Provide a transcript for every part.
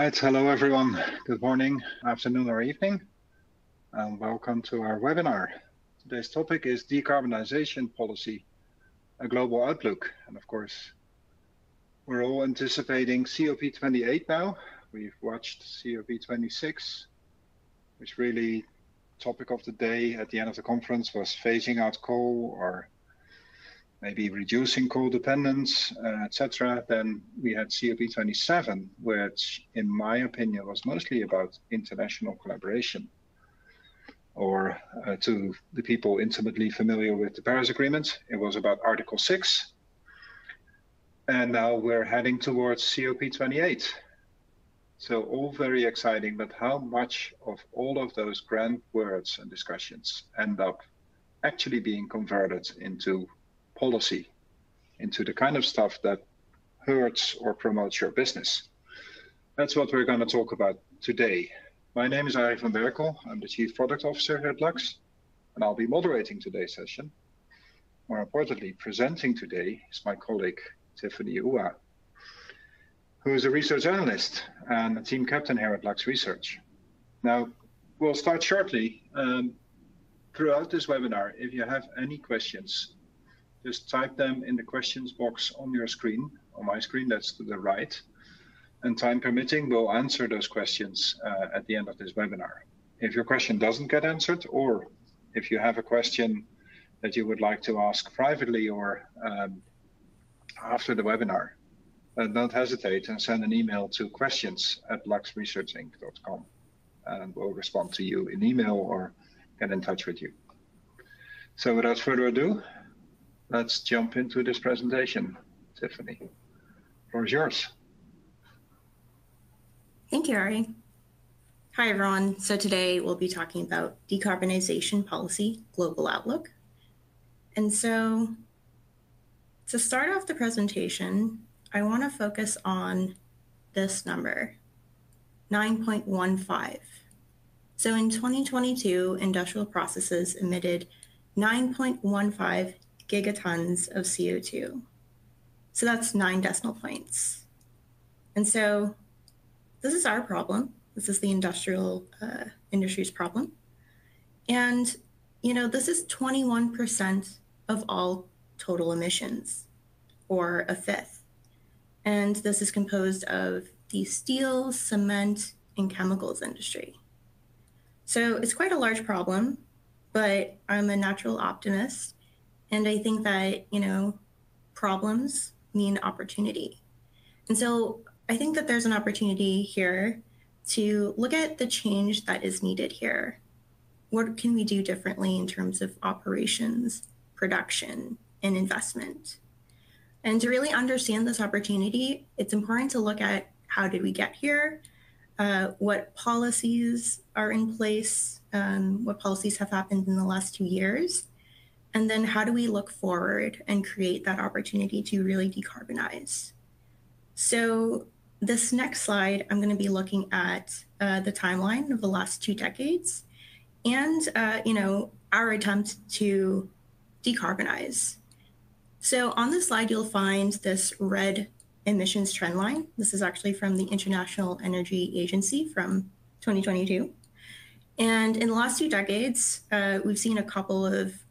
right, hello everyone. Good morning, afternoon or evening, and welcome to our webinar. Today's topic is decarbonization policy, a global outlook. And of course, we're all anticipating COP28 now. We've watched COP26, which really topic of the day at the end of the conference was phasing out coal or maybe reducing coal dependence, etc. Then we had COP27, which in my opinion was mostly about international collaboration. Or to the people intimately familiar with the Paris Agreement, it was about Article 6. And now we're heading towards COP28. So all very exciting, but how much of all of those grand words and discussions end up actually being converted into policy, into the kind of stuff that hurts or promotes your business? That's what we're going to talk about today. My name is Arie van Berkel. I'm the Chief Product Officer here at Lux, and I'll be moderating today's session. More importantly, presenting today is my colleague, Tiffany Ua, who is a research analyst and a team captain here at Lux Research. Now, we'll start shortly. Throughout this webinar, if you have any questions, just type them in the questions box on your screen, on my screen, that's to the right. And time permitting, we'll answer those questions at the end of this webinar. If your question doesn't get answered, or if you have a question that you would like to ask privately or after the webinar, don't hesitate and send an email to questions@luxresearchinc.com, and we'll respond to you in email or get in touch with you. So without further ado, let's jump into this presentation. Tiffany, the floor is yours. Thank you, Arie. Hi, everyone. So today we'll be talking about decarbonization policy, global outlook. And so to start off the presentation, I want to focus on this number, 9.15. So in 2022, industrial processes emitted 9.15 gigatons of CO2. So that's 9 decimal points. And so this is our problem. This is the industrial industry's problem. And, you know, this is 21% of all total emissions, or a fifth. And this is composed of the steel, cement, and chemicals industry. So it's quite a large problem, but I'm a natural optimist. And I think that, you know, problems mean opportunity. And so I think that there's an opportunity here to look at the change that is needed here. What can we do differently in terms of operations, production, and investment? And to really understand this opportunity, it's important to look at how did we get here, what policies are in place, what policies have happened in the last 2 years, and then how do we look forward and create that opportunity to really decarbonize? So this next slide, I'm going to be looking at the timeline of the last 2 decades and, you know, our attempt to decarbonize. So on this slide, you'll find this red emissions trend line. This is actually from the International Energy Agency from 2022. And in the last 2 decades, we've seen a couple of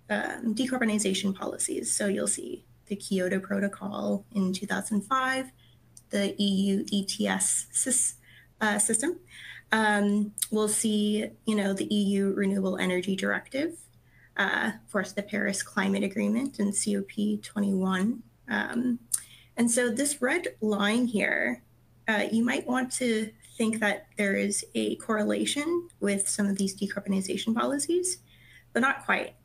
decarbonization policies. So you'll see the Kyoto Protocol in 2005, the EU ETS system. We'll see, you know, the EU Renewable Energy Directive, of course, the Paris Climate Agreement and COP21. And so this red line here, you might want to think that there is a correlation with some of these decarbonization policies, but not quite.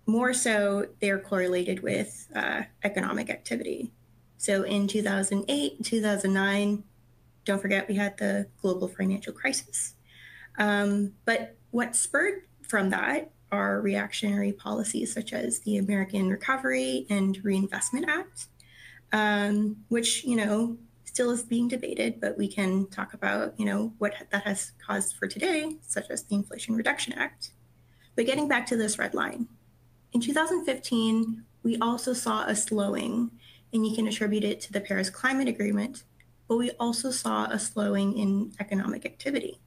More so, they're correlated with economic activity. So in 2008, 2009, don't forget we had the global financial crisis. But what spurred from that are reactionary policies such as the American Recovery and Reinvestment Act, which, you know, still is being debated, but we can talk about, you know, what that has caused for today, such as the Inflation Reduction Act. But getting back to this red line, in 2015, we also saw a slowing, and you can attribute it to the Paris Climate Agreement, but we also saw a slowing in economic activity.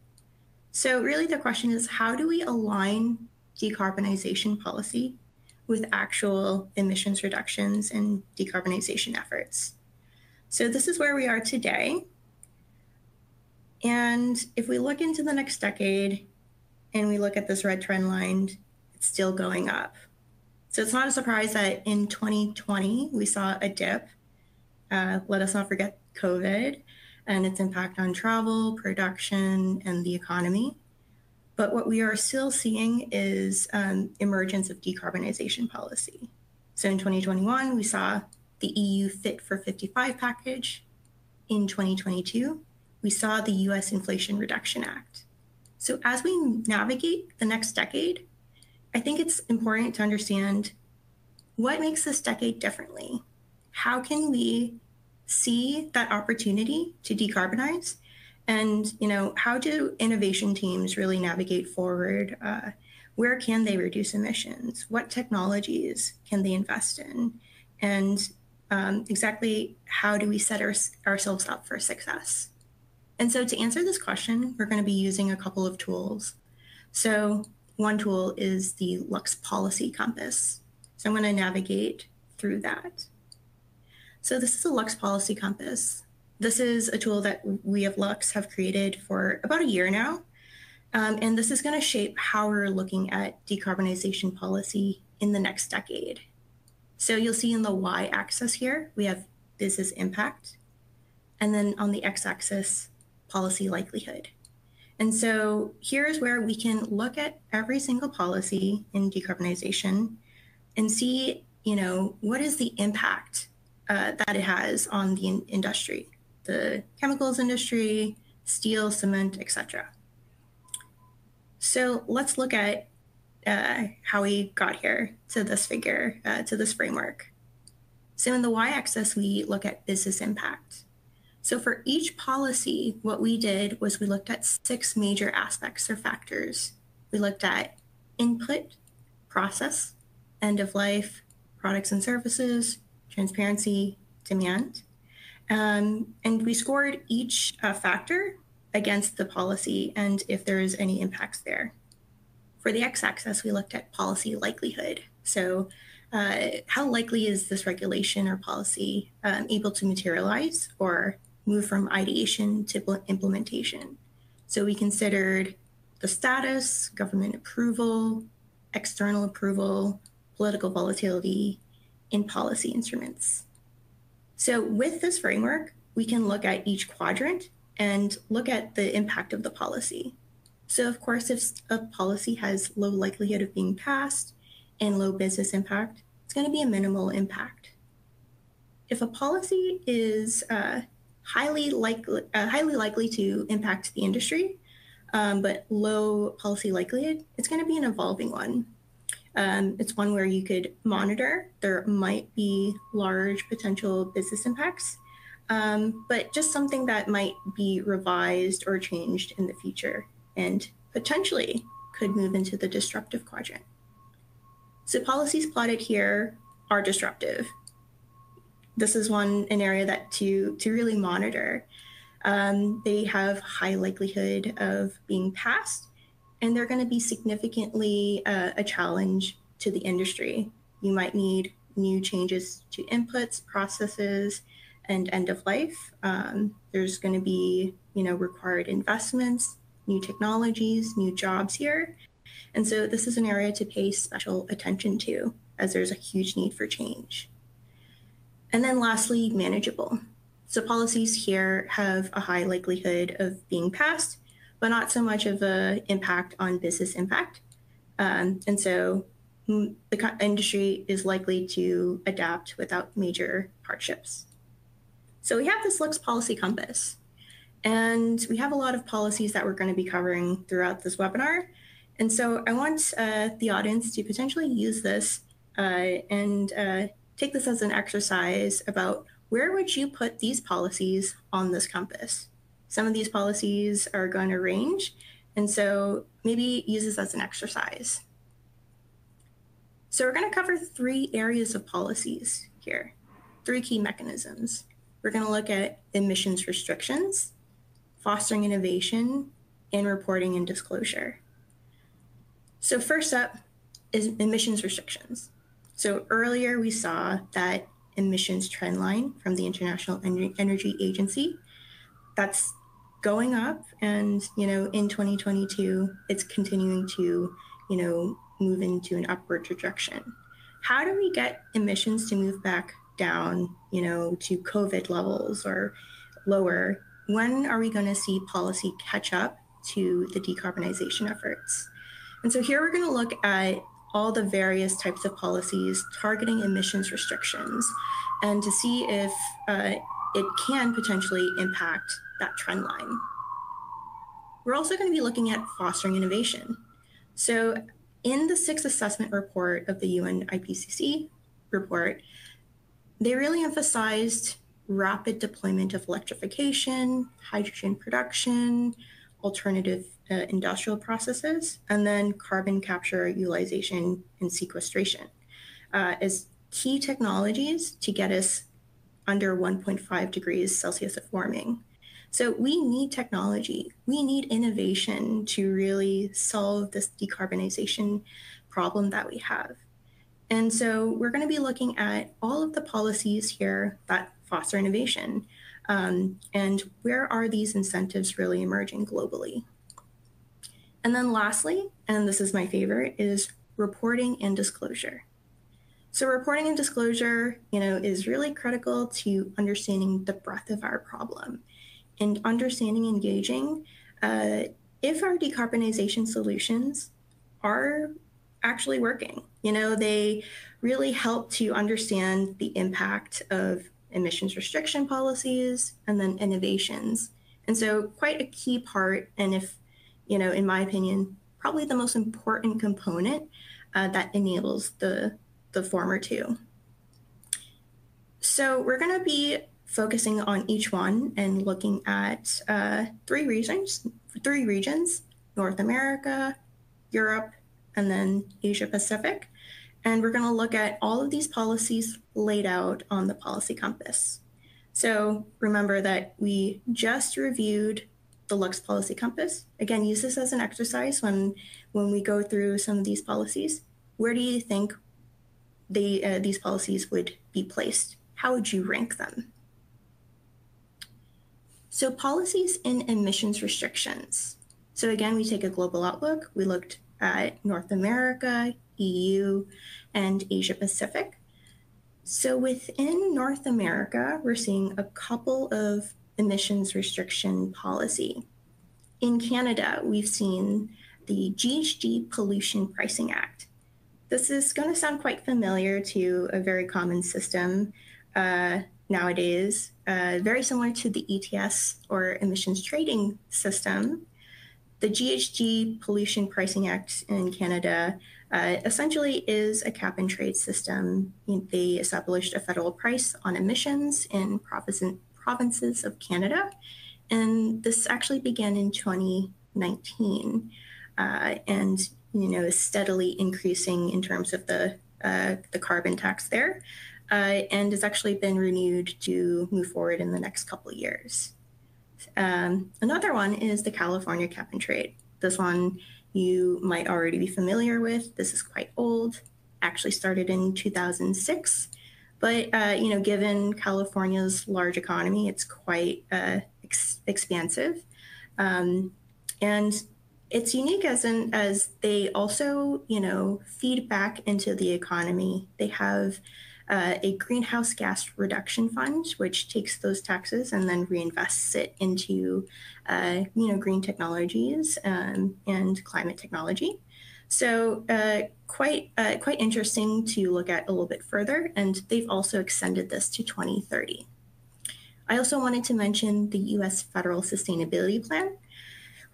So really the question is, how do we align decarbonization policy with actual emissions reductions and decarbonization efforts? So this is where we are today. And if we look into the next decade and we look at this red trend line, it's still going up. So it's not a surprise that in 2020, we saw a dip. Let us not forget COVID and its impact on travel, production, and the economy. But what we are still seeing is emergence of decarbonization policy. So in 2021, we saw the EU Fit for 55 package. In 2022, we saw the US Inflation Reduction Act. So as we navigate the next decade, I think it's important to understand what makes this decade differently. How can we see that opportunity to decarbonize? And how do innovation teams really navigate forward? Where can they reduce emissions? What technologies can they invest in? And exactly how do we set ourselves up for success? And so to answer this question, we're going to be using a couple of tools. So one tool is the Lux Policy Compass. So I'm going to navigate through that. So this is a Lux Policy Compass. This is a tool that we at Lux have created for about a year now. And this is going to shape how we're looking at decarbonization policy in the next decade. So you'll see in the y-axis here, we have business impact. And then on the x-axis, policy likelihood. And so here's where we can look at every single policy in decarbonization and see, what is the impact that it has on the industry, the chemicals industry, steel, cement, etc. So let's look at how we got here to this figure, to this framework. So in the y-axis, we look at business impact. So for each policy, what we did was we looked at 6 major aspects or factors. We looked at input, process, end of life, products and services, transparency, demand. And we scored each factor against the policy and if there is any impacts there. For the x-axis, we looked at policy likelihood. So how likely is this regulation or policy able to materialize or move from ideation to implementation? So we considered the status, government approval, external approval, political volatility in policy instruments. So with this framework, we can look at each quadrant and look at the impact of the policy. So of course, if a policy has low likelihood of being passed and low business impact, it's going to be a minimal impact. If a policy is highly likely to impact the industry, but low policy likelihood, it's going to be an evolving one. It's one where you could monitor. There might be large potential business impacts, but just something that might be revised or changed in the future and potentially could move into the disruptive quadrant. So policies plotted here are disruptive. This is an area that to really monitor. They have high likelihood of being passed, and they're going to be significantly a challenge to the industry. You might need new changes to inputs, processes, and end of life. There's going to be required investments, new technologies, new jobs here. And so this is an area to pay special attention to as there's a huge need for change. And then lastly, manageable. So policies here have a high likelihood of being passed, but not so much of an impact on business impact. And so the industry is likely to adapt without major hardships. So we have this Lux Policy Compass, and we have a lot of policies that we're going to be covering throughout this webinar. And so I want the audience to potentially use this and take this as an exercise about where would you put these policies on this compass? Some of these policies are going to range, and so maybe use this as an exercise. So we're going to cover 3 areas of policies here, 3 key mechanisms. we're going to look at emissions restrictions, fostering innovation, and reporting and disclosure. So first up is emissions restrictions. So earlier we saw that emissions trend line from the International Energy Agency, that's going up, and in 2022 it's continuing to move into an upward trajectory. How do we get emissions to move back down to COVID levels or lower? When are we going to see policy catch up to the decarbonization efforts? And so here we're going to look at all the various types of policies targeting emissions restrictions and to see if it can potentially impact that trend line. We're also going to be looking at fostering innovation. So in the sixth assessment report of the UN IPCC report, they really emphasized rapid deployment of electrification, hydrogen production, alternative industrial processes, and then carbon capture, utilization, and sequestration as key technologies to get us under 1.5 degrees Celsius of warming. So we need technology, we need innovation to really solve this decarbonization problem that we have. And so we're going to be looking at all of the policies here that foster innovation, and where are these incentives really emerging globally. And then lastly, and this is my favorite, is reporting and disclosure. So reporting and disclosure, is really critical to understanding the breadth of our problem and understanding and gauging if our decarbonization solutions are actually working. They really help to understand the impact of emissions restriction policies and then innovations. And so quite a key part, and if, in my opinion, probably the most important component that enables the former two. So we're going to be focusing on each one and looking at three regions, North America, Europe, and then Asia Pacific. And we're going to look at all of these policies laid out on the policy compass. So remember that we just reviewed the Lux Policy Compass. Again, use this as an exercise when we go through some of these policies. Where do you think these policies would be placed? How would you rank them? So policies in emissions restrictions. So again, we take a global outlook. We looked at North America, EU, and Asia Pacific. So within North America, we're seeing a couple of emissions restriction policy. In Canada, we've seen the GHG Pollution Pricing Act. This is going to sound quite familiar to a very common system nowadays, very similar to the ETS or emissions trading system. The GHG Pollution Pricing Act in Canada essentially is a cap and trade system. They established a federal price on emissions in provinces of Canada, and this actually began in 2019, and is steadily increasing in terms of the carbon tax there, and has actually been renewed to move forward in the next couple of years. Another one is the California cap and trade. This one you might already be familiar with. This is quite old, actually started in 2006. But, given California's large economy, it's quite expansive. And it's unique as they also, feed back into the economy. They have a greenhouse gas reduction fund, which takes those taxes and then reinvests it into, green technologies and climate technology. So quite interesting to look at a little bit further, and they've also extended this to 2030. I also wanted to mention the U.S. Federal Sustainability Plan.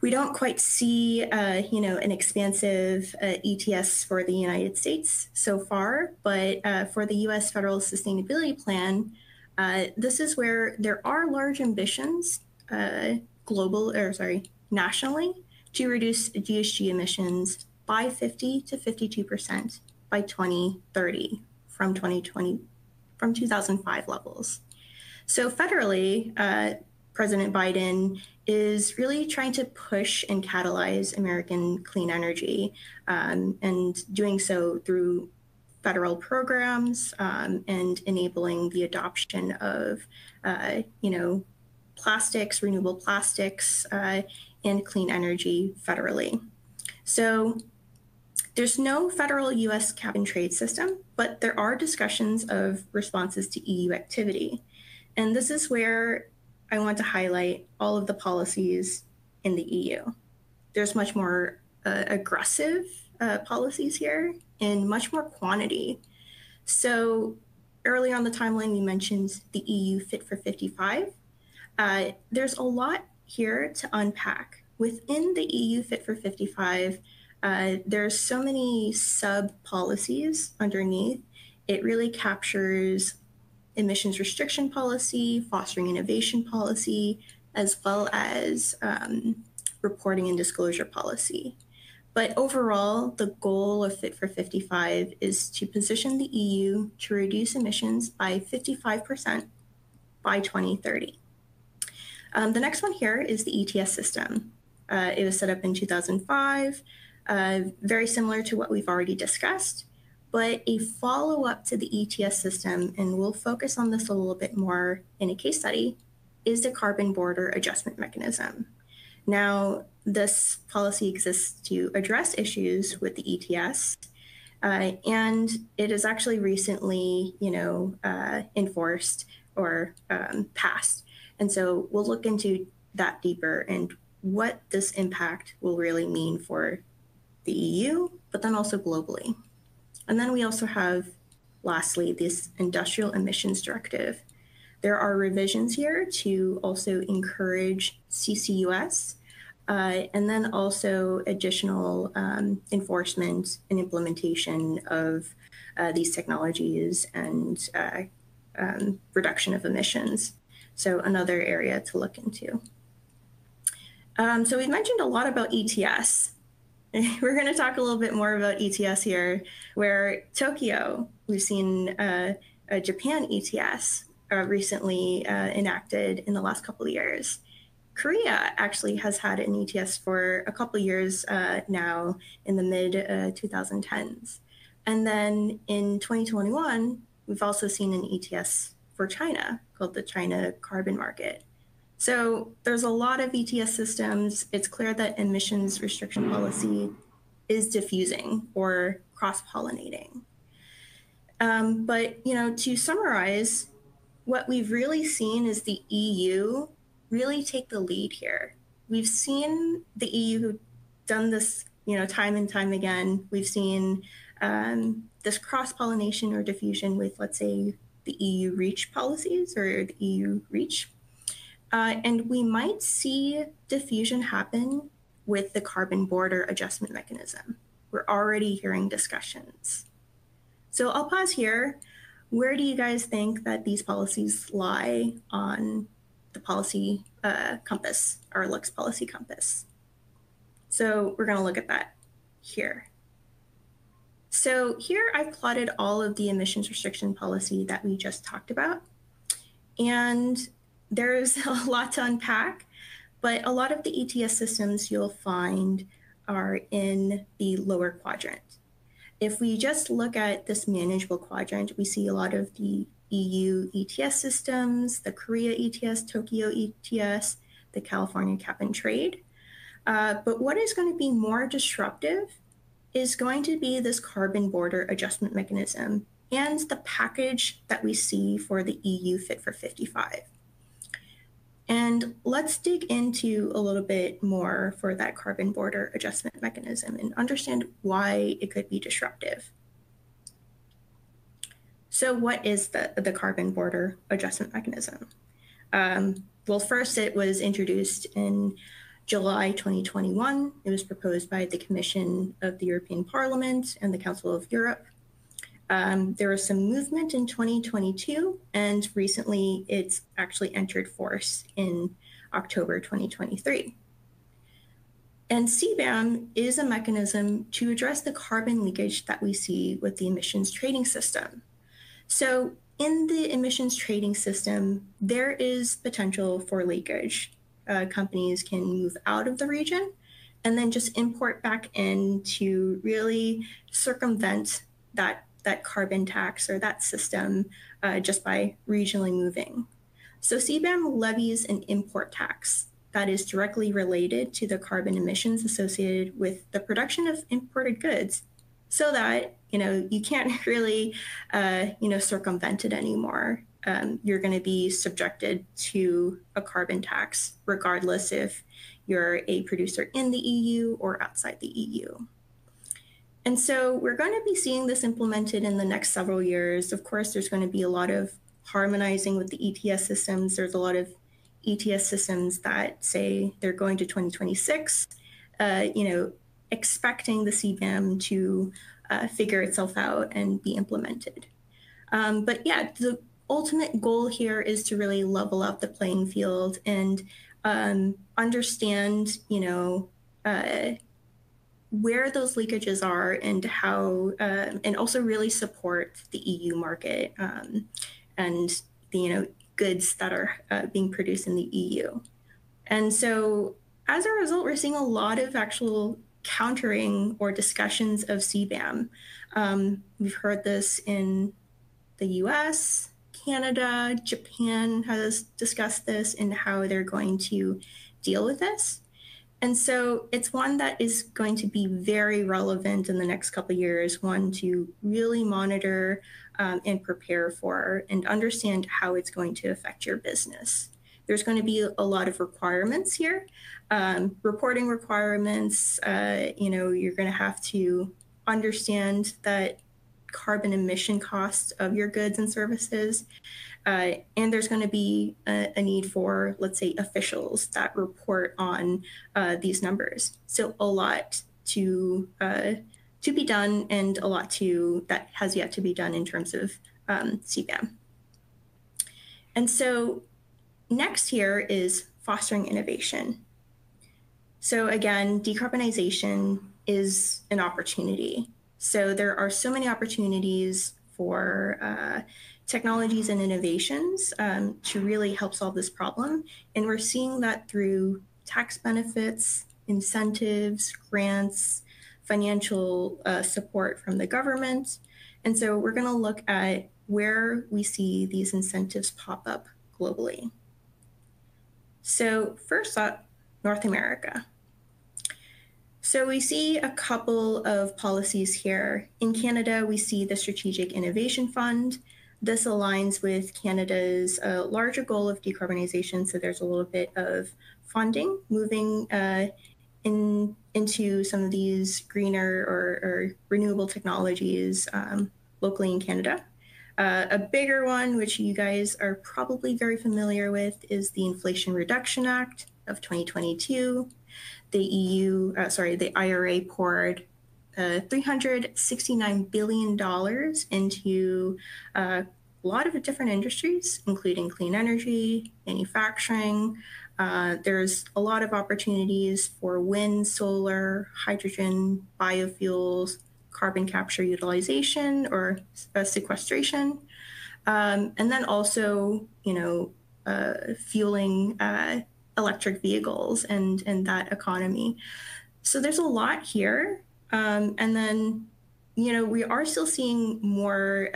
We don't quite see, an expansive ETS for the United States so far, but for the U.S. Federal Sustainability Plan, this is where there are large ambitions, nationally, to reduce GHG emissions by 50 to 52% by 2030 from 2005 levels. So federally, President Biden is really trying to push and catalyze American clean energy, and doing so through federal programs, and enabling the adoption of, plastics, renewable plastics, and clean energy federally. So there's no federal US cap and trade system, but there are discussions of responses to EU activity. And this is where I want to highlight all of the policies in the EU. There's much more aggressive policies here and much more quantity. So early on the timeline, we mentioned the EU Fit for 55. There's a lot here to unpack. Within the EU Fit for 55, there's so many sub-policies underneath. It really captures emissions restriction policy, fostering innovation policy, as well as reporting and disclosure policy. But overall, the goal of Fit for 55 is to position the EU to reduce emissions by 55% by 2030. The next one here is the ETS system. It was set up in 2005, very similar to what we've already discussed, but a follow-up to the ETS system, and we'll focus on this a little bit more in a case study, is the carbon border adjustment mechanism. Now, this policy exists to address issues with the ETS, and it is actually recently, enforced or passed. And so we'll look into that deeper and what this impact will really mean for the EU, but then also globally. And then we also have, lastly, this industrial emissions directive. There are revisions here to also encourage CCUS, and then also additional enforcement and implementation of these technologies and reduction of emissions. So another area to look into. So we've mentioned a lot about ETS. We're going to talk a little bit more about ETS here, where Tokyo, we've seen a Japan ETS recently enacted in the last couple of years. Korea actually has had an ETS for a couple of years now in the mid 2010s. And then in 2021, we've also seen an ETS for China called the China Carbon Market. So there's a lot of ETS systems. It's clear that emissions restriction policy is diffusing or cross-pollinating. But to summarize, what we've really seen is the EU really take the lead here. We've seen the EU done this, time and time again. We've seen this cross-pollination or diffusion with, let's say, the EU REACH policies or the EU REACH. And we might see diffusion happen with the carbon border adjustment mechanism. We're already hearing discussions. So I'll pause here. Where do you guys think that these policies lie on the policy compass, our LUX policy compass? So we're going to look at that here. So here I've plotted all of the emissions restriction policy that we just talked about. And there's a lot to unpack, but a lot of the ETS systems you'll find are in the lower quadrant. If we just look at this manageable quadrant, we see a lot of the EU ETS systems, the Korea ETS, Tokyo ETS, the California cap and trade. But what is going to be more disruptive is going to be this carbon border adjustment mechanism and the package that we see for the EU Fit for 55. And let's dig into a little bit more for that carbon border adjustment mechanism and understand why it could be disruptive. So what is the carbon border adjustment mechanism? Well, first it was introduced in July 2021. It was proposed by the Commission of the European Parliament and the Council of Europe. There was some movement in 2022, and recently it's actually entered force in October 2023. And CBAM is a mechanism to address the carbon leakage that we see with the emissions trading system. So in the emissions trading system, there is potential for leakage. Companies can move out of the region and then just import back in to really circumvent that carbon tax or that system just by regionally moving. So CBAM levies an import tax that is directly related to the carbon emissions associated with the production of imported goods, so that you can't really circumvent it anymore. You're going to be subjected to a carbon tax regardless if you're a producer in the EU or outside the EU. And so we're going to be seeing this implemented in the next several years. Of course, there's going to be a lot of harmonizing with the ETS systems. There's a lot of ETS systems that say they're going to 2026, expecting the CBAM to figure itself out and be implemented. But yeah, the ultimate goal here is to really level up the playing field and understand, where those leakages are and how, and also really support the EU market and the goods that are being produced in the EU. And so as a result, we're seeing a lot of actual countering or discussions of CBAM. We've heard this in the US, Canada, Japan has discussed this and how they're going to deal with this. And so it's one that is going to be very relevant in the next couple of years, one to really monitor and prepare for and understand how it's going to affect your business. There's going to be a lot of requirements here, reporting requirements. You're going to have to understand that carbon emission costs of your goods and services. And there's going to be a need for, let's say, officials that report on these numbers. So a lot to be done and a lot that has yet to be done in terms of CBAM. And so next here is fostering innovation. So again, decarbonization is an opportunity. So there are so many opportunities for technologies and innovations to really help solve this problem. And we're seeing that through tax benefits, incentives, grants, financial support from the government. And so we're going to look at where we see these incentives pop up globally. So first up, North America. So we see a couple of policies here. In Canada, we see the Strategic Innovation Fund. This aligns with Canada's larger goal of decarbonization. So there's a little bit of funding moving into some of these greener or renewable technologies locally in Canada. A bigger one, which you guys are probably very familiar with, is the Inflation Reduction Act of 2022. The IRA poured $369 billion into a lot of different industries, including clean energy, manufacturing. There's a lot of opportunities for wind, solar, hydrogen, biofuels, carbon capture utilization or sequestration, and then also, fueling electric vehicles and that economy. So there's a lot here. And then, we are still seeing more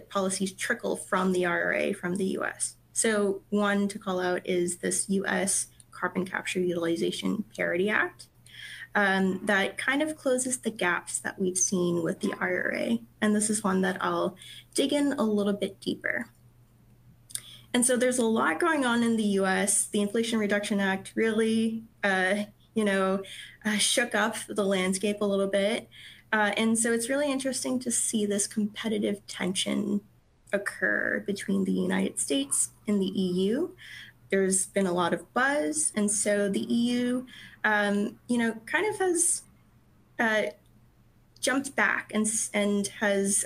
policies trickle from the IRA from the US. So one to call out is this US Carbon Capture Utilization Parity Act that kind of closes the gaps that we've seen with the IRA. And this is one that I'll dig in a little bit deeper. And so there's a lot going on in the US. The Inflation Reduction Act really, shook up the landscape a little bit. And so it's really interesting to see this competitive tension occur between the United States and the EU. There's been a lot of buzz. And so the EU, kind of has jumped back and has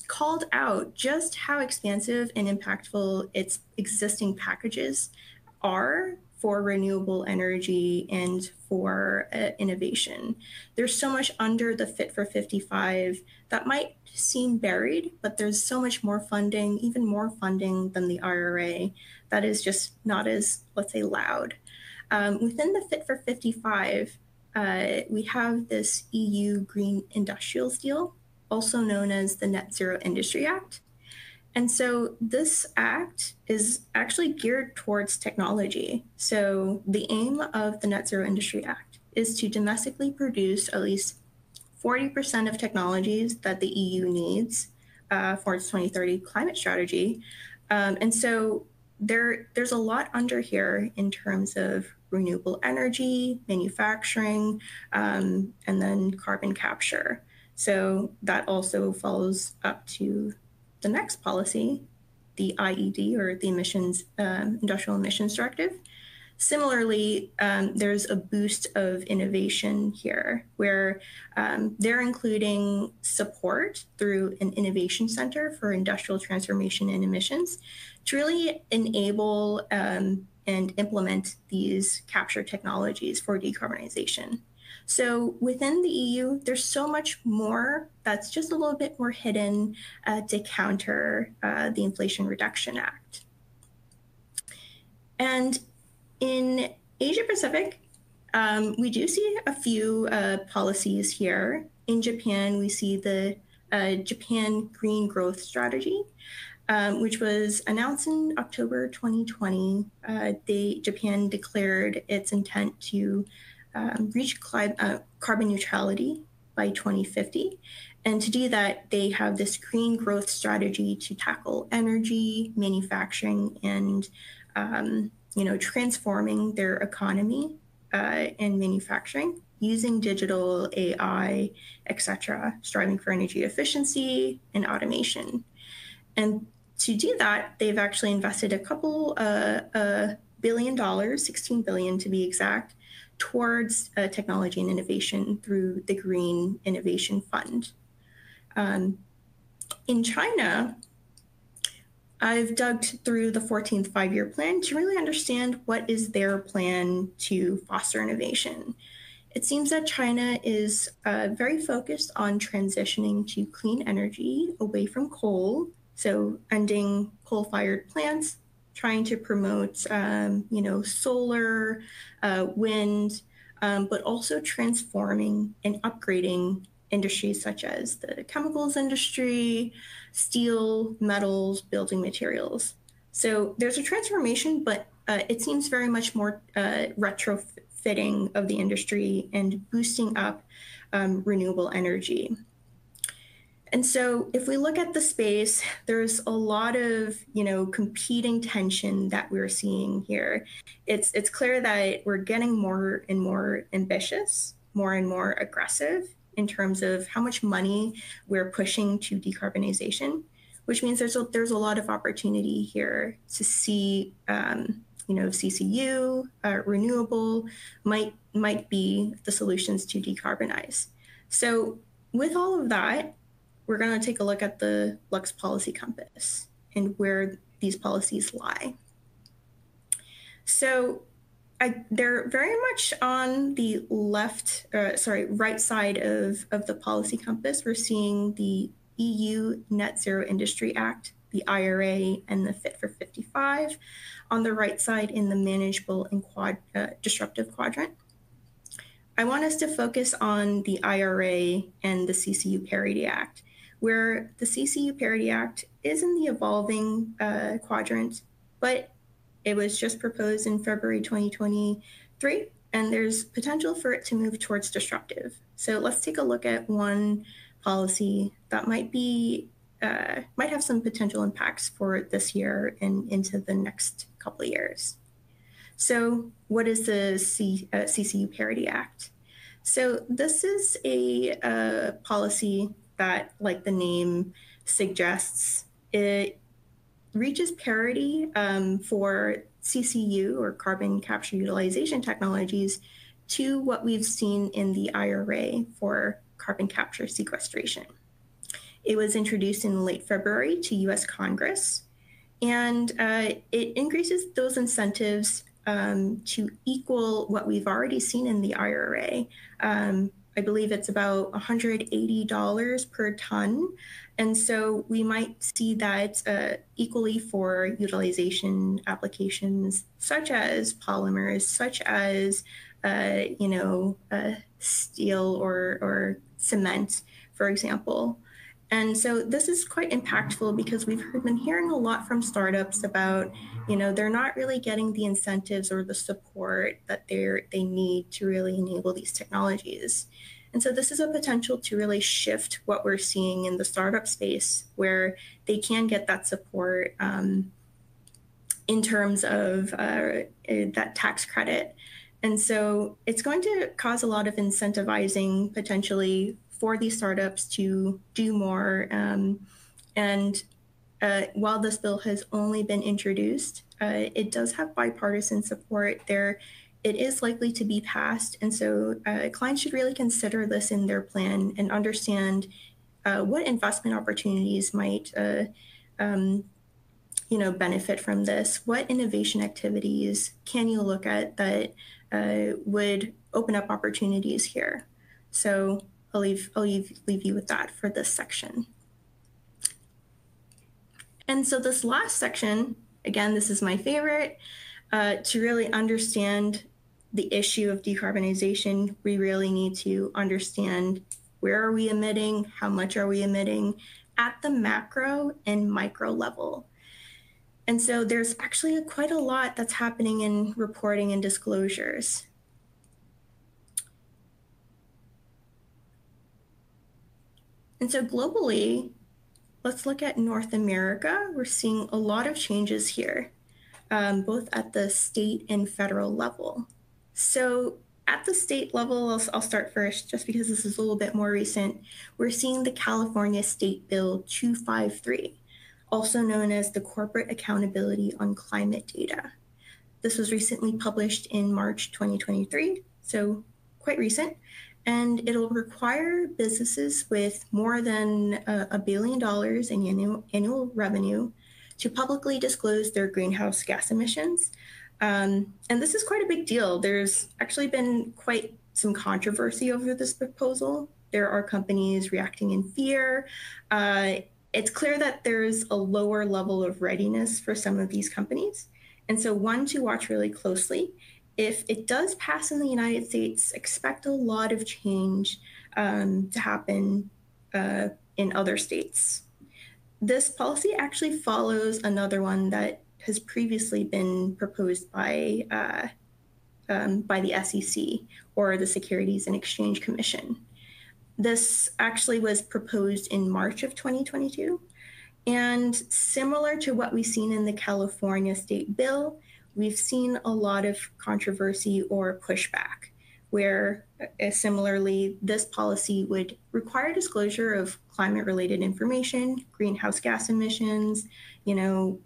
called out just how expansive and impactful its existing packages are for renewable energy and for innovation. There's so much under the Fit for 55 that might seem buried, but there's so much more funding, even more funding than the IRA, that is just not as, let's say, loud. Within the Fit for 55, we have this EU Green Industrials Deal, also known as the Net Zero Industry Act. And so this act is actually geared towards technology. So the aim of the Net Zero Industry Act is to domestically produce at least 40% of technologies that the EU needs for its 2030 climate strategy. And so there's a lot under here in terms of renewable energy, manufacturing, and then carbon capture. So that also follows up to the next policy, the IED, or the Industrial Emissions Directive. Similarly, there's a boost of innovation here where they're including support through an innovation center for industrial transformation and emissions to really enable and implement these capture technologies for decarbonization. So within the EU, there's so much more that's just a little bit more hidden to counter the Inflation Reduction Act. And in Asia Pacific, we do see a few policies here. In Japan, we see the Japan Green Growth Strategy, which was announced in October 2020. Japan declared its intent to reach carbon neutrality by 2050. And to do that, they have this green growth strategy to tackle energy, manufacturing, and transforming their economy and manufacturing using digital, AI, etc., striving for energy efficiency and automation. And to do that, they've actually invested a couple $1 billion, $16 billion to be exact, towards technology and innovation through the Green Innovation Fund. In China, I've dug through the 14th five-year plan to really understand what is their plan to foster innovation. It seems that China is very focused on transitioning to clean energy away from coal, so ending coal-fired plants, trying to promote, solar, wind, but also transforming and upgrading industries such as the chemicals industry, steel, metals, building materials. So there's a transformation, but it seems very much more retrofitting of the industry and boosting up renewable energy. And so if we look at the space, there's a lot of, competing tension that we're seeing here. It's clear that we're getting more and more ambitious, more and more aggressive in terms of how much money we're pushing to decarbonization, which means there's a lot of opportunity here to see, CCU, renewable might be the solutions to decarbonize. So with all of that, we're going to take a look at the Lux Policy Compass and where these policies lie. So they're very much on the right side of the policy compass. We're seeing the EU Net Zero Industry Act, the IRA, and the Fit for 55 on the right side in the manageable and disruptive quadrant. I want us to focus on the IRA and the CCU Parity Act, where the CCU Parity Act is in the evolving quadrant, but it was just proposed in February 2023, and there's potential for it to move towards disruptive. So let's take a look at one policy that might have some potential impacts for this year and into the next couple of years. So what is the CCU Parity Act? So this is a policy that, like the name suggests, it reaches parity for CCU, or carbon capture utilization technologies, to what we've seen in the IRA for carbon capture sequestration. It was introduced in late February to US Congress, and it increases those incentives to equal what we've already seen in the IRA. I believe it's about $180 per ton. And so we might see that equally for utilization applications such as polymers, such as, steel or cement, for example. And so this is quite impactful because we've been hearing a lot from startups about, they're not really getting the incentives or the support that they need to really enable these technologies. And so this is a potential to really shift what we're seeing in the startup space where they can get that support in terms of that tax credit. And so it's going to cause a lot of incentivizing potentially for these startups to do more. And while this bill has only been introduced, it does have bipartisan support there. It is likely to be passed. And so clients should really consider this in their plan and understand what investment opportunities might benefit from this. What innovation activities can you look at that would open up opportunities here? So I'll leave you with that for this section. And so this last section, again, this is my favorite, to really understand the issue of decarbonization, we really need to understand where are we emitting, how much are we emitting at the macro and micro level. And so there's actually quite a lot that's happening in reporting and disclosures. And so globally, let's look at North America. We're seeing a lot of changes here, both at the state and federal level. So at the state level, I'll start first, just because this is a little bit more recent. We're seeing the California State Bill 253, also known as the Corporate Accountability on Climate Data. This was recently published in March 2023, so quite recent. And it'll require businesses with more than $1 billion in annual revenue to publicly disclose their greenhouse gas emissions. And this is quite a big deal. There's actually been quite some controversy over this proposal. There are companies reacting in fear. It's clear that there's a lower level of readiness for some of these companies. And so one to watch really closely. If it does pass in the United States, expect a lot of change to happen in other states. This policy actually follows another one that has previously been proposed by the SEC, or the Securities and Exchange Commission. This actually was proposed in March of 2022. And similar to what we've seen in the California state bill, we've seen a lot of controversy or pushback, where similarly, this policy would require disclosure of climate-related information, greenhouse gas emissions,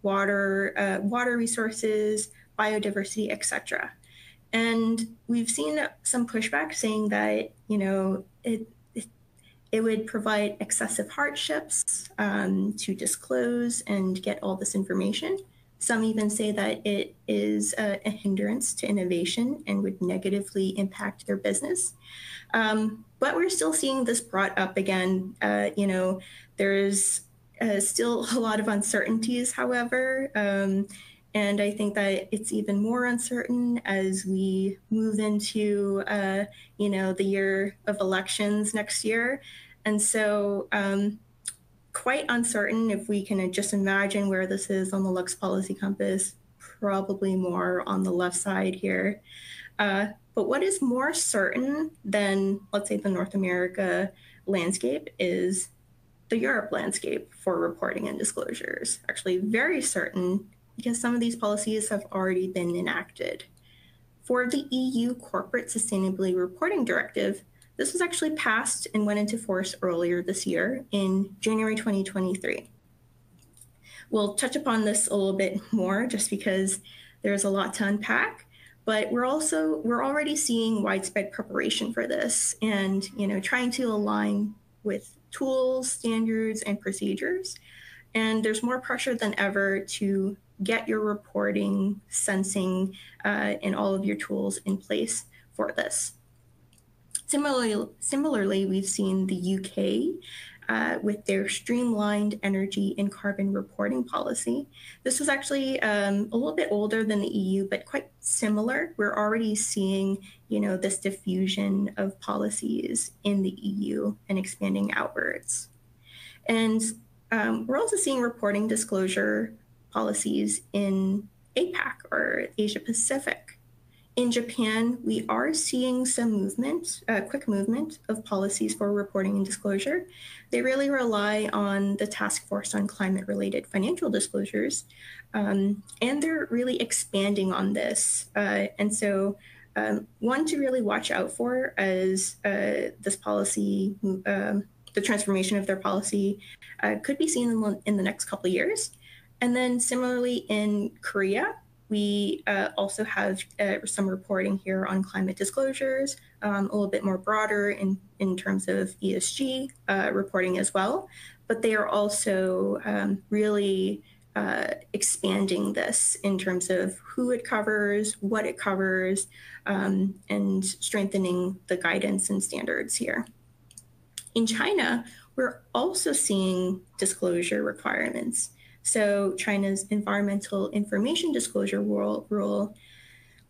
water resources, biodiversity, etc. And we've seen some pushback saying that, it would provide excessive hardships to disclose and get all this information. Some even say that it is a hindrance to innovation and would negatively impact their business. But we're still seeing this brought up again. There's still a lot of uncertainties, however. And I think that it's even more uncertain as we move into, the year of elections next year. And so quite uncertain if we can just imagine where this is on the Lux policy compass, probably more on the left side here. But what is more certain than, let's say, the North America landscape is the Europe landscape for reporting and disclosures. Actually very certain, because some of these policies have already been enacted. For the EU Corporate Sustainability Reporting Directive, this was actually passed and went into force earlier this year in January 2023. We'll touch upon this a little bit more just because there's a lot to unpack, but we're already seeing widespread preparation for this and, trying to align with tools, standards, and procedures. And there's more pressure than ever to get your reporting, sensing, and all of your tools in place for this. Similarly, we've seen the UK with their streamlined energy and carbon reporting policy. This was actually a little bit older than the EU, but quite similar. We're already seeing, this diffusion of policies in the EU and expanding outwards. And we're also seeing reporting disclosure policies in APAC or Asia Pacific. In Japan, we are seeing some movement, quick movement of policies for reporting and disclosure. They really rely on the Task Force on Climate-Related Financial Disclosures, and they're really expanding on this. And so one to really watch out for as this policy, the transformation of their policy could be seen in the next couple of years. And then similarly in Korea, we also have some reporting here on climate disclosures, a little bit more broader in terms of ESG reporting as well. But they are also really expanding this in terms of who it covers, what it covers, and strengthening the guidance and standards here. In China, we're also seeing disclosure requirements. So China's environmental information disclosure rule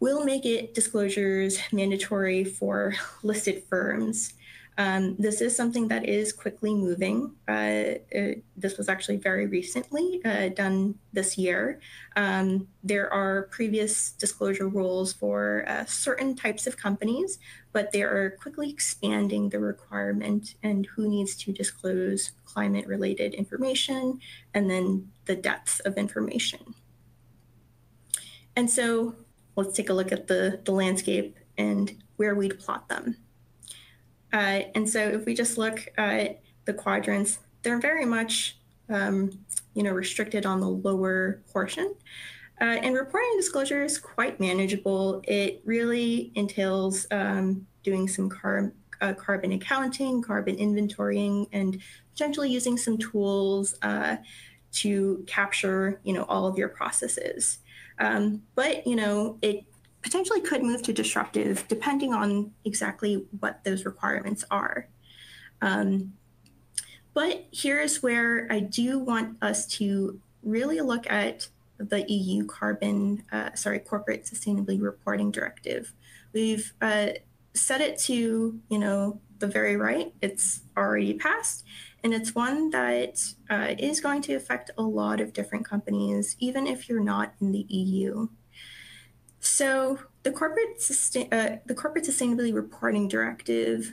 will make it disclosures mandatory for listed firms. This is something that is quickly moving. This was actually very recently done this year. There are previous disclosure rules for certain types of companies, but they are quickly expanding the requirement and who needs to disclose climate-related information and then the depth of information. And so let's take a look at the landscape and where we'd plot them. And so if we just look at the quadrants, they're very much restricted on the lower portion. And reporting disclosure is quite manageable. It really entails doing some carbon accounting, carbon inventorying, and potentially using some tools to capture, all of your processes. But, it potentially could move to disruptive depending on exactly what those requirements are. But here's where I do want us to really look at the EU Corporate Sustainability Reporting Directive. We've set it to, the very right. It's already passed. And it's one that is going to affect a lot of different companies, even if you're not in the EU. So the Corporate Sustainability Reporting Directive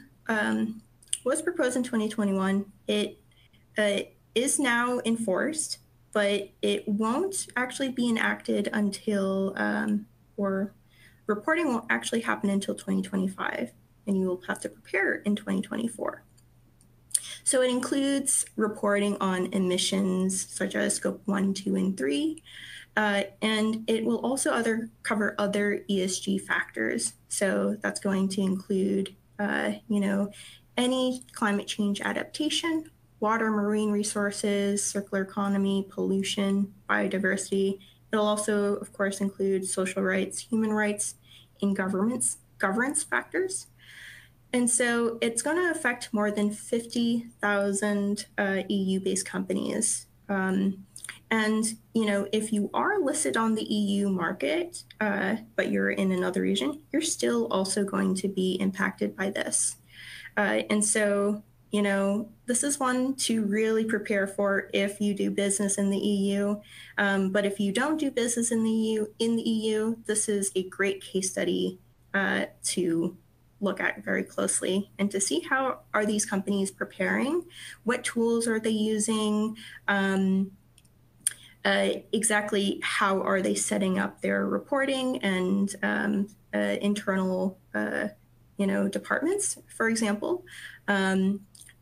was proposed in 2021. It is now enforced, but it won't actually be enacted until, or reporting won't actually happen until 2025, and you will have to prepare in 2024. So it includes reporting on emissions such as scope 1, 2, and 3, and it will also cover other ESG factors. So that's going to include, any climate change adaptation, water, marine resources, circular economy, pollution, biodiversity. It'll also, of course, include social rights, human rights, and governance factors. And so it's going to affect more than 50,000 EU-based companies. And, if you are listed on the EU market, but you're in another region, you're still also going to be impacted by this. And so, this is one to really prepare for if you do business in the EU. But if you don't do business in the EU, this is a great case study to look at very closely and to see how are these companies preparing, what tools are they using, exactly how are they setting up their reporting and internal departments, for example.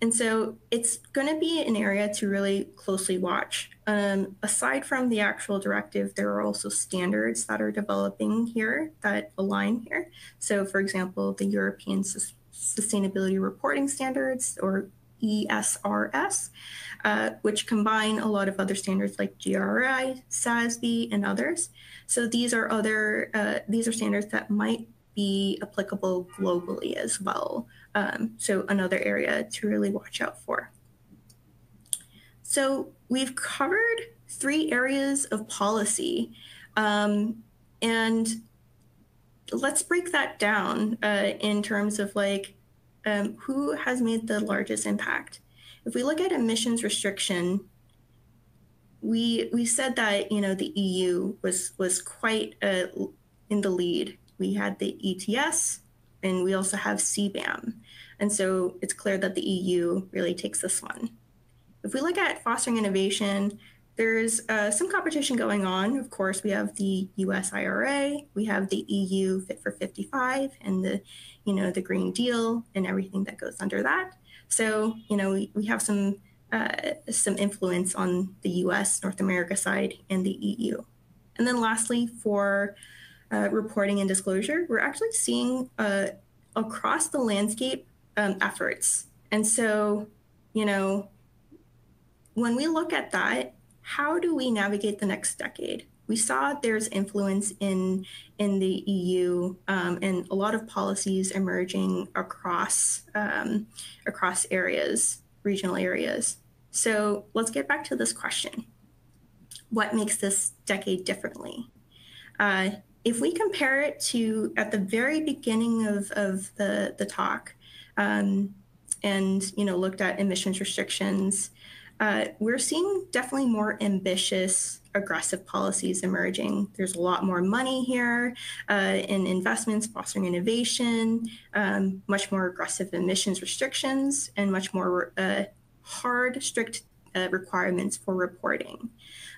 And so it's going to be an area to really closely watch. Aside from the actual directive, there are also standards that are developing here that align here. So, for example, the European Sustainability Reporting Standards, or ESRS, which combine a lot of other standards like GRI, SASB, and others. So these are standards that might be applicable globally as well. So another area to really watch out for. So we've covered 3 areas of policy, and let's break that down in terms of like who has made the largest impact. If we look at emissions restriction, we said that the EU was quite in the lead. We had the ETS, and we also have CBAM, and so it's clear that the EU really takes this one. If we look at fostering innovation, there's some competition going on. Of course, we have the US IRA, we have the EU Fit for 55, and the Green Deal and everything that goes under that. So we have some influence on the US, North America side, and the EU. And then lastly, for reporting and disclosure, we're actually seeing across the landscape efforts. And so, when we look at that, how do we navigate the next decade? We saw there's influence in the EU and a lot of policies emerging across areas, regional areas. So let's get back to this question. What makes this decade differently? If we compare it to at the very beginning of the talk and looked at emissions restrictions, we're seeing definitely more ambitious, aggressive policies emerging. There's a lot more money here in investments, fostering innovation, much more aggressive emissions restrictions, and much more hard, strict requirements for reporting.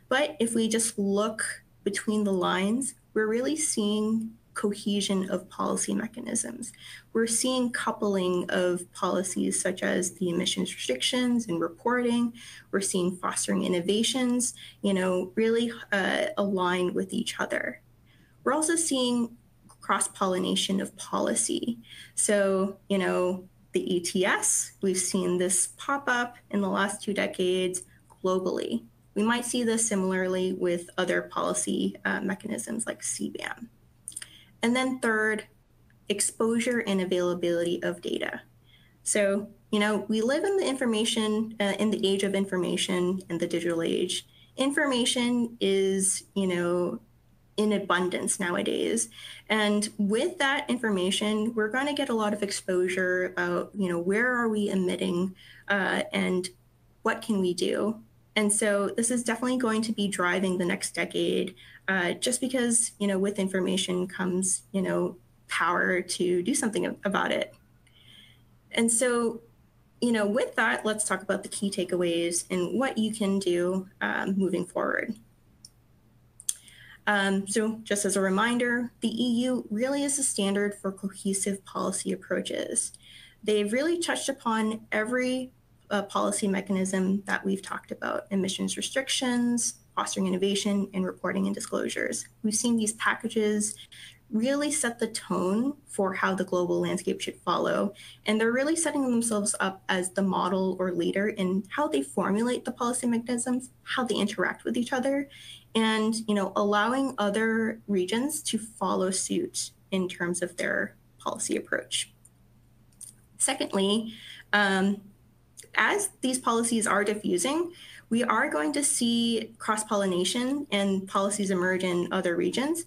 But if we just look between the lines, we're really seeing cohesion of policy mechanisms. We're seeing coupling of policies such as the emissions restrictions and reporting. We're seeing fostering innovations, really align with each other. We're also seeing cross-pollination of policy. So, the ETS, we've seen this pop up in the last 2 decades globally. We might see this similarly with other policy mechanisms like CBAM. And then third, exposure and availability of data. So, we live in the in the age of information and the digital age. Information is, in abundance nowadays. And with that information, we're going to get a lot of exposure about, where are we emitting and what can we do? And so this is definitely going to be driving the next decade, just because, with information comes, power to do something about it. And so, with that, let's talk about the key takeaways and what you can do moving forward. So just as a reminder, the EU really is a standard for cohesive policy approaches. They've really touched upon every policy mechanism that we've talked about: emissions restrictions, fostering innovation, and reporting and disclosures. We've seen these packages really set the tone for how the global landscape should follow. And they're really setting themselves up as the model or leader in how they formulate the policy mechanisms, how they interact with each other, and allowing other regions to follow suit in terms of their policy approach. Secondly, as these policies are diffusing, we are going to see cross-pollination and policies emerge in other regions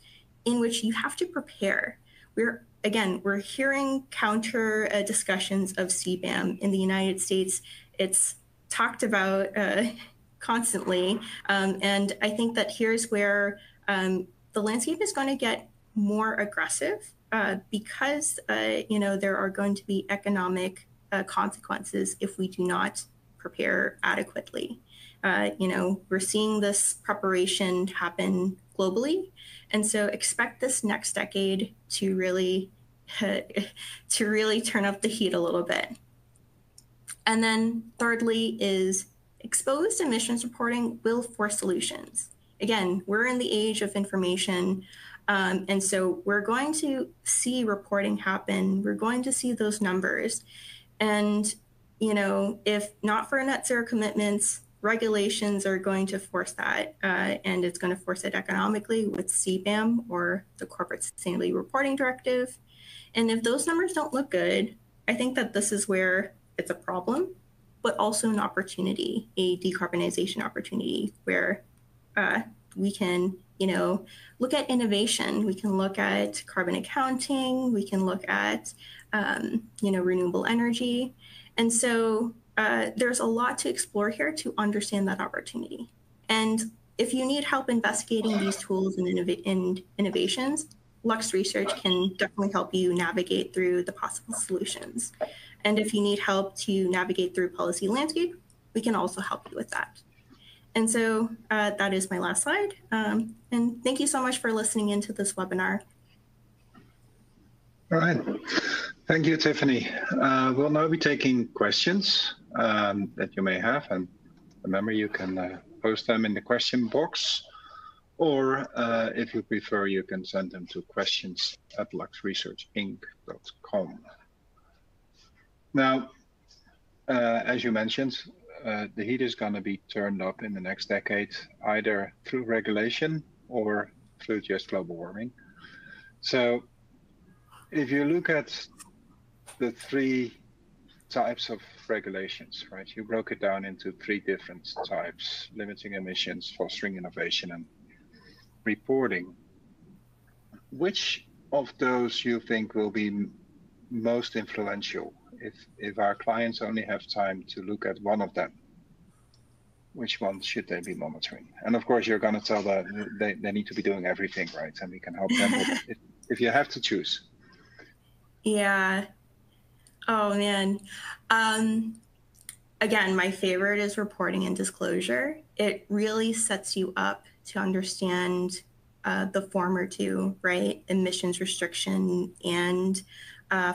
in which you have to prepare. We're hearing counter discussions of CBAM in the United States. It's talked about constantly. And I think that here's where the landscape is going to get more aggressive because, there are going to be economic consequences if we do not prepare adequately. We're seeing this preparation happen globally. And so expect this next decade to really turn up the heat a little bit. And then thirdly is exposed emissions reporting will force solutions. Again, we're in the age of information. And so we're going to see reporting happen. We're going to see those numbers. And if not for net zero commitments, regulations are going to force that, and it's going to force it economically with CBAM, or the Corporate Sustainability Reporting Directive. And if those numbers don't look good, I think that this is where it's a problem, but also an opportunity, a decarbonization opportunity, where we can, look at innovation. We can look at carbon accounting. We can look at, renewable energy. And so there's a lot to explore here to understand that opportunity. And if you need help investigating these tools and innovations, Lux Research can definitely help you navigate through the possible solutions. And if you need help to navigate through policy landscape, we can also help you with that. And so that is my last slide. And thank you so much for listening into this webinar. All right. Thank you, Tiffany. We'll now be taking questions that you may have. And remember, you can post them in the question box, or if you prefer, you can send them to questions@luxresearchinc.com. Now, as you mentioned, the heat is going to be turned up in the next decade, either through regulation or through just global warming. So if you look at the three types of regulations, right, you broke it down into three different types: limiting emissions, fostering innovation, and reporting. Which of those you think will be most influential? If our clients only have time to look at one of them, which one should they be monitoring? And of course, you're going to tell them they need to be doing everything, right? And we can help them. But if you have to choose. Yeah. Oh, man. Again, my favorite is reporting and disclosure. It really sets you up to understand the former two, right? Emissions restriction and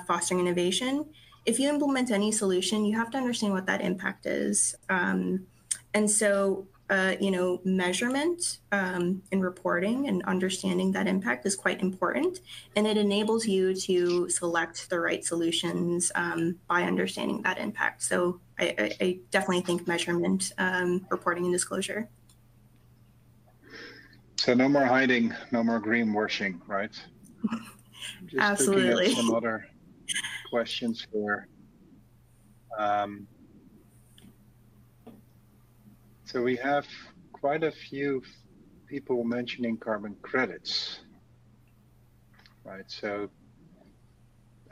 fostering innovation. If you implement any solution, you have to understand what that impact is. And so, measurement and reporting and understanding that impact is quite important. And it enables you to select the right solutions by understanding that impact. So I definitely think measurement, reporting, and disclosure. So no more hiding, no more greenwashing, right? Just Absolutely. looking at some other questions here. So we have quite a few people mentioning carbon credits, right? So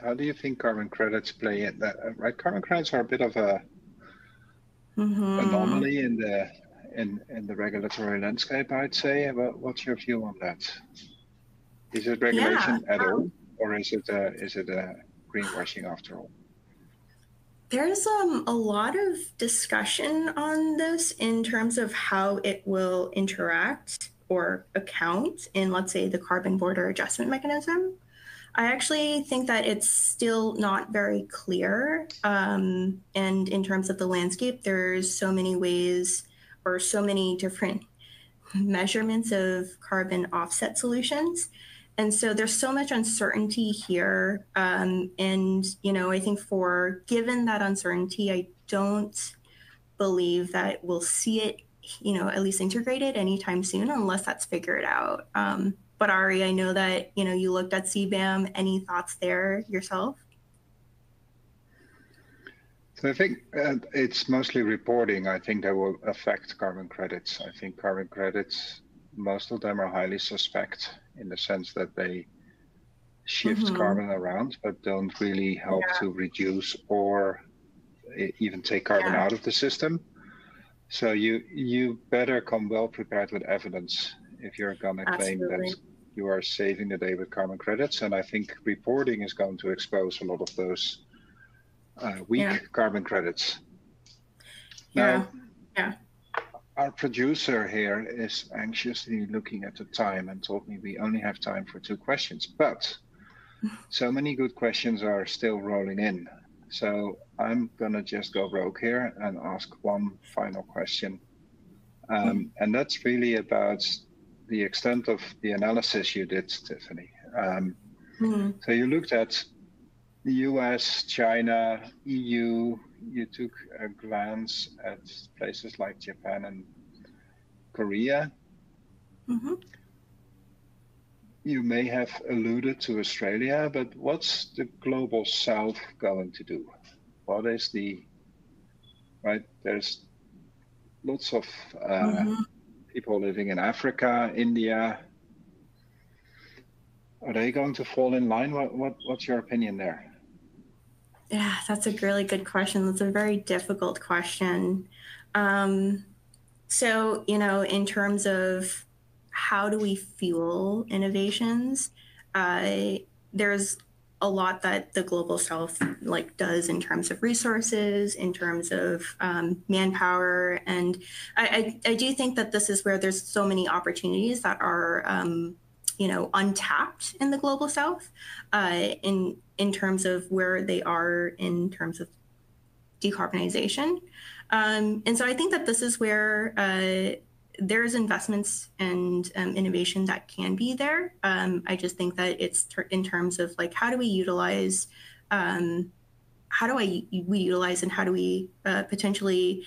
how do you think carbon credits play in that? Right, carbon credits are a bit of a anomaly in the regulatory landscape, I'd say. What's your view on that? Is it regulation at all, or is it a greenwashing after all? There's a lot of discussion on this in terms of how it will interact or account in, let's say, the carbon border adjustment mechanism. I actually think that it's still not very clear. And in terms of the landscape, there's so many ways or so many different measurements of carbon offset solutions. And so there's so much uncertainty here. And, I think given that uncertainty, I don't believe that we'll see it, at least integrated anytime soon, unless that's figured out. But Ari, I know that, you looked at CBAM. Any thoughts there yourself? So I think it's mostly reporting, I think, that will affect carbon credits. I think carbon credits, most of them are highly suspect in the sense that they shift carbon around, but don't really help to reduce or even take carbon out of the system. So you better come well prepared with evidence if you're going to claim that you are saving the day with carbon credits. And I think reporting is going to expose a lot of those weak carbon credits. Now, our producer here is anxiously looking at the time and told me we only have time for 2 questions, but so many good questions are still rolling in. So I'm gonna just go rogue here and ask one final question. And that's really about the extent of the analysis you did, Tiffany. So you looked at the US, China, EU, you took a glance at places like Japan and Korea. Mm-hmm. You may have alluded to Australia, but what's the global south going to do? What is right? There's lots of people living in Africa, India. Are they going to fall in line? What's your opinion there? Yeah, that's a really good question. That's a very difficult question. So, in terms of how do we fuel innovations, there's a lot that the global south does in terms of resources, in terms of manpower, and I do think that this is where there's so many opportunities that are untapped in the global south, in terms of where they are in terms of decarbonization. And so I think that this is where there's investments and innovation that can be there. I just think that it's in terms of how do we utilize, and how do we potentially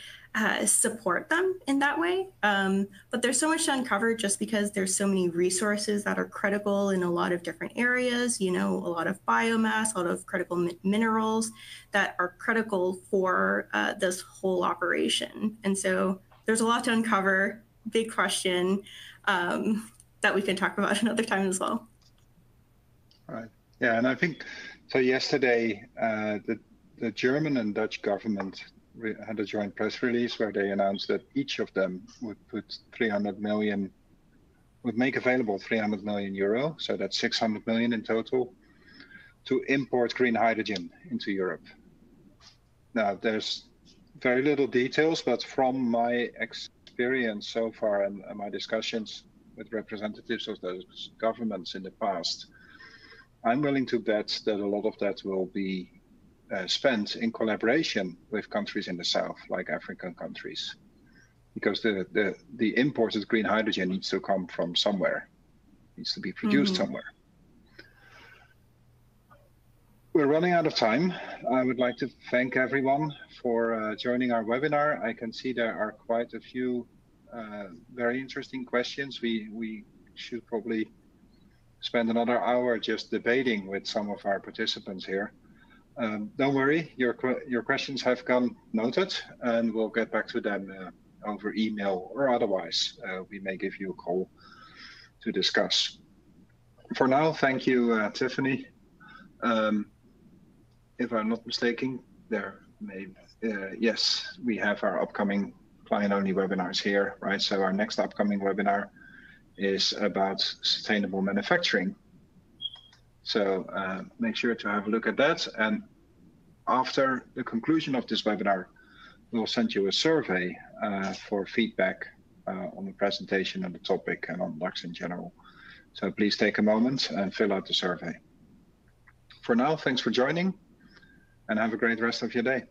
support them in that way. But there's so much to uncover just because there's so many resources that are critical in a lot of different areas, a lot of biomass, a lot of critical minerals that are critical for this whole operation. And so there's a lot to uncover, big question that we can talk about another time as well. Right. Yeah, and I think, so yesterday, the German and Dutch government had a joint press release where they announced that each of them would make available 300 million euro, so that's 600 million in total, to import green hydrogen into Europe. Now, there's very little details, but from my experience so far and my discussions with representatives of those governments in the past, I'm willing to bet that a lot of that will be spent in collaboration with countries in the south, like African countries, because the imported green hydrogen needs to come from somewhere, needs to be produced somewhere. We're running out of time. I would like to thank everyone for joining our webinar. I can see there are quite a few very interesting questions. We should probably spend another hour just debating with some of our participants here. Don't worry, your questions have gone noted, and we'll get back to them over email or otherwise. We may give you a call to discuss. For now, thank you, Tiffany. If I'm not mistaken, yes, we have our upcoming client-only webinars here, right? So our next upcoming webinar is about sustainable manufacturing. So make sure to have a look at that. And after the conclusion of this webinar, we'll send you a survey for feedback on the presentation and the topic and on DAX in general. So please take a moment and fill out the survey. For now, thanks for joining and have a great rest of your day.